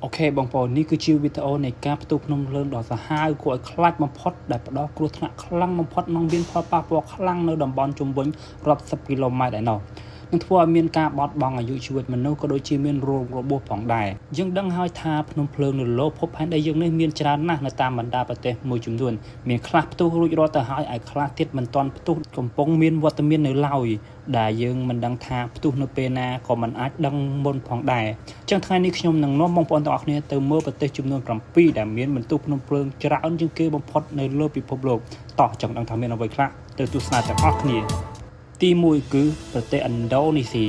โอเคបងប្អូននេះគឺជាវីដេអូនៃការផ្ទុះភ្នំភ្លើងដ៏សាហាវគួរឲ្យខ្លាចបំផុតដែលផ្ដោតគ្រោះថ្នាក់ខ្លាំងបំផុតនិងមានផលប៉ះពាល់ខ្លាំងនៅតំបន់ជុំវិញរាប់សិបគីឡូម៉ែត្រឯណោះនឹងធ្វើឲ្យមានការបោះបង់អាយុជីវិតមនុស្សក៏ដូចជាមានរងរបួសផងដែរយើងដឹងហើយថាភ្នំភ្លើងនៅលើភពផែនដីយើងនេះមានច្រើនណាស់នៅតាមបណ្ដាប្រទេសមួយចំនួនមានខ្លះផ្ទុះរួចរាល់ទៅហើយឯខ្លះទៀតមិនទាន់ផ្ទុះកំពុងមានវត្តមាននៅឡើយដែលយើងមិនដឹងថាផ្ទុះនៅពេលណាក៏មិនអាចដឹងមុនផងដែរអញ្ចឹងថ្ងៃនេះខ្ញុំនឹងនាំបងប្អូនទាំងអស់គ្នាទៅមើលប្រទេសចំនួន7ដែលមានបន្ទុះភ្នំភ្លើងច្រើនជាងគេបំផុតនៅលើពិភពលោកតោះចង់ដឹងថាមានអ្វីខ្លះទៅទស្សនាទាំងអស់គ្នាទី1គឺប្រទេសឥណ្ឌូនេស៊ី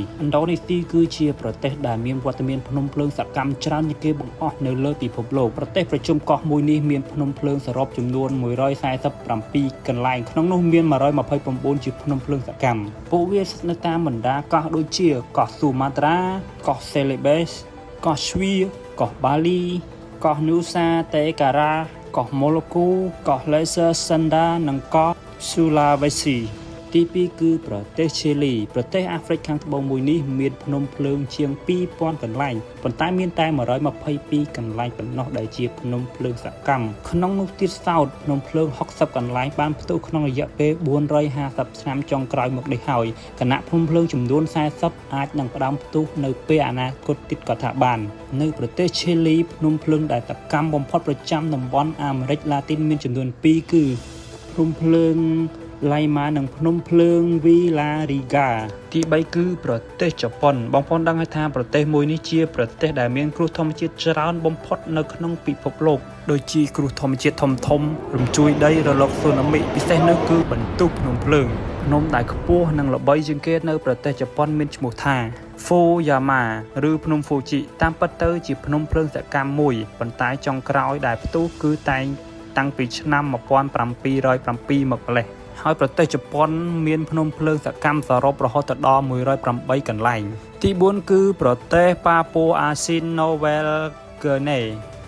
គឺជាប្រទេសដែលមានវត្តមានភ្នំភ្លើងសកម្មច្រើនជាងគេបង្អស់នៅលើពិភពលោកប្រទេសប្រជុំកោះមួយនេះមានភ្នំភ្លើងសរុបចំនួន147កន្លែងក្នុងនោះមាន129ជាភ្នំភ្លើងសកម្មពួកវាស្ថិតនៅតាមបណ្ដាកោះដូចជាកោះស៊ូម៉ាត្រាកោះសេលេបេសកោះស្វីកោះបាលីកោះនូសាតេការ៉ាកោះម៉ូឡូគូកោះលេសឺសិនដានិងកោះស៊ូឡាវេស៊ីទី2គឺប្រទេសឈីលីប្រទេសអាហ្វ្រិកខាងត្បូងមួយនេះមានភ្នំភ្លើងជាង2000កន្លែងប៉ុន្តែមានតែ122កន្លែងប៉ុណ្ណោះដែលជាភ្នំភ្លើងសកម្មក្នុងនោះទៀតសោតភ្នំភ្លើង60កន្លែងបានផ្ទុះក្នុងរយៈពេល450ឆ្នាំចុងក្រោយមកនេះហើយគណៈភ្នំភ្លើងចំនួន40អាចនឹងផ្ដើមផ្ទុះនៅពេលអនាគតទៀតក៏ថាបាននៅប្រទេសឈីលីភ្នំភ្លើងដែលសកម្មបំផុតប្រចាំតំបន់អាមេរិកឡាទីនមានចំនួន2គឺភ្នំភ្លើងឡៃម៉ានិងភ្នំភ្លើងវីឡារីហ្គាទី3គឺប្រទេសជប៉ុនបងប្អូនដឹងហើយថាប្រទេសមួយនេះជាប្រទេសដែលមានគ្រោះធម្មជាតិច្រើនបំផុតនៅក្នុងពិភពលោកដូចជាគ្រោះធម្មជាតិធំរំជួយដីរលកស៊ូណាមីពិសេសនោះគឺបន្ទុះភ្នំភ្លើងភ្នំដែលខ្ពស់និងល្បីជាងគេនៅប្រទេសជប៉ុនមានឈ្មោះថា Fuyama ឬភ្នំ Fuji តាមពិតទៅជាភ្នំភ្លើងសកម្មមួយប៉ុន្តែចុងក្រោយដែលផ្ទុះគឺតាំងពីឆ្នាំ1707មកម្លេះហើយប្រទេសជប៉ុនមានភ្នំភ្លើងសកម្មសរុបរហូតដល់108កន្លែងទី4គឺប្រទេសប៉ាប៉ូអាស៊ីនណូវែលហ្គឺណេ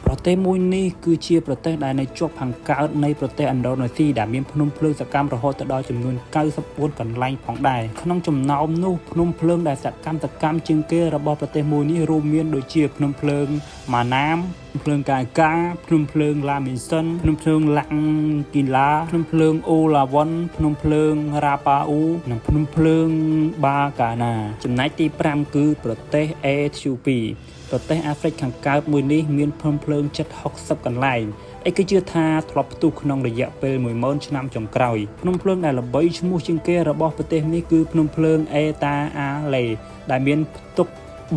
ប្រទេសមួយនេះគឺជាប្រទេសដែលនៅជាប់ខាងកើតនៃប្រទេសឥណ្ឌូនេស៊ីដែលមានភ្នំភ្លើងសកម្មរហូតដល់ចំនួន94កន្លែងផងដែរក្នុងចំណោមនោះភ្នំភ្លើងដែលសកម្មជាងគេរបស់ប្រទេសមួយនេះរួមមានដូចជាភ្នំភ្លើងម៉ាណាមភ្លើងកាកាភ្នំភ្លើងឡាមីសិនភ្នំភ្លើងឡាំងគីឡាភ្នំភ្លើងអូឡាវ៉ុនភ្នំភ្លើងរ៉ាប៉ាអ៊ូនិងភ្នំភ្លើងបាកាណាចំណែកទី5គឺប្រទេសអេធីអូពីប្រទេសអាហ្វ្រិកខាងកើតមួយនេះមានភ្នំភ្លើងជិត60កន្លែងឯគេជឿថាធ្លាប់ផ្ទុះក្នុងរយៈពេល10000ឆ្នាំចុងក្រោយភ្នំភ្លើងដែលល្បីឈ្មោះជាងគេរបស់ប្រទេសនេះគឺភ្នំភ្លើងអេតាអាឡេដែលមានផ្ទុក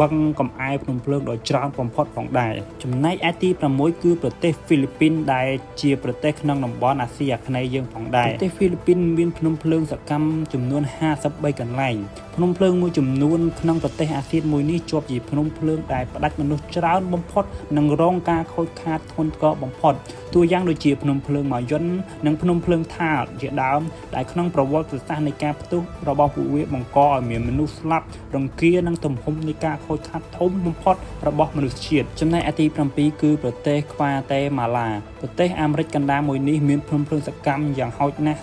បឹងកំអែភ្នំភ្លើងដ៏ច្រើនបំផុតផងដែរចំណែកឯទី6គឺប្រទេសហ្វីលីពីនដែលជាប្រទេសក្នុងតំបន់អាស៊ីអាគ្នេយ៍យើងផងដែរប្រទេសហ្វីលីពីនមានភ្នំភ្លើងសកម្មចំនួន53កន្លែងភ្នំភ្លើងមួយចំនួនក្នុងប្រទេសអាស៊ានមួយនេះជាប់ជាភ្នំភ្លើងដែលផ្ដាច់មនុស្សច្រើនបំផុតនិងរងការខូចខាតធ្ងន់ធ្ងរបំផុតតួយ៉ាងដូចជាភ្នំភ្លើងម៉ាយុននិងភ្នំភ្លើងថាលជាដើមដែលក្នុងប្រវត្តិសាស្ត្រនៃការផ្ទុះរបស់ពួកវាបង្កឲ្យមានមនុស្សស្លាប់រង្គានិងទំហំនៃការខូចខាតធំបំផុតរបស់មនុស្សជាតិចំណែកឯទី7គឺប្រទេសខ្វាតេម៉ាឡាប្រទេសអាមេរិកកណ្ដាលមួយនេះមានភ្នំភ្លើងសកម្មយ៉ាងហោចណាស់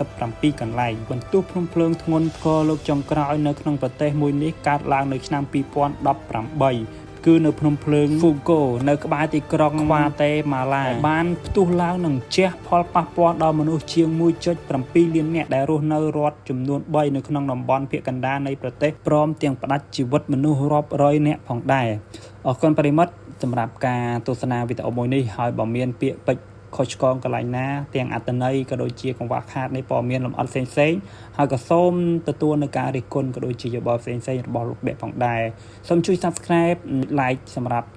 37កន្លែងបន្ទុះភ្នំភ្លើងធ្ងន់ធ្ងរលើកចុងក្រោយនៅក្នុងប្រទេសមួយនេះកើតឡើងនៅឆ្នាំ2018គឺនៅភ្នំភ្លើង Fugo នៅក្បែរទីក្រុង Guatemala បានផ្ទុះឡើងនឹងជះផលប៉ះពាល់ដល់មនុស្សជាង 1.7 លាននាក់ដែលរស់នៅរដ្ឋចំនួន3នៅក្នុងតំបន់ភាគកណ្ដាលនៃប្រទេសព្រមទាំងផ្ដាច់ជីវិតមនុស្សរាប់រយនាក់ផងដែរអរគុណប្រិមិត្តសម្រាប់ការទស្សនាវីដេអូមួយនេះហើយបើមានពាក្យពេចន៍ខុសឆ្គងកន្លែងណាទាំងអត្ថន័យក៏ដូចជាកង្វះខាតនៃព័ត៌មានលម្អិតផ្សេងហើយក៏សូមទទួលនៅការរិះគន់ក៏ដូចជាយោបល់ផ្សេងរបស់លោកអ្នកផងដែរសូមជួយ Subscribe Like សម្រាប់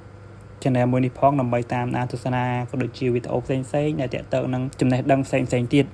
Channel មួយនេះផងដើម្បីតាមដានទស្សនាក៏ដូចជាវីដេអូផ្សេងដែលទាក់ទងនឹងចំណេះដឹងផ្សេងទៀត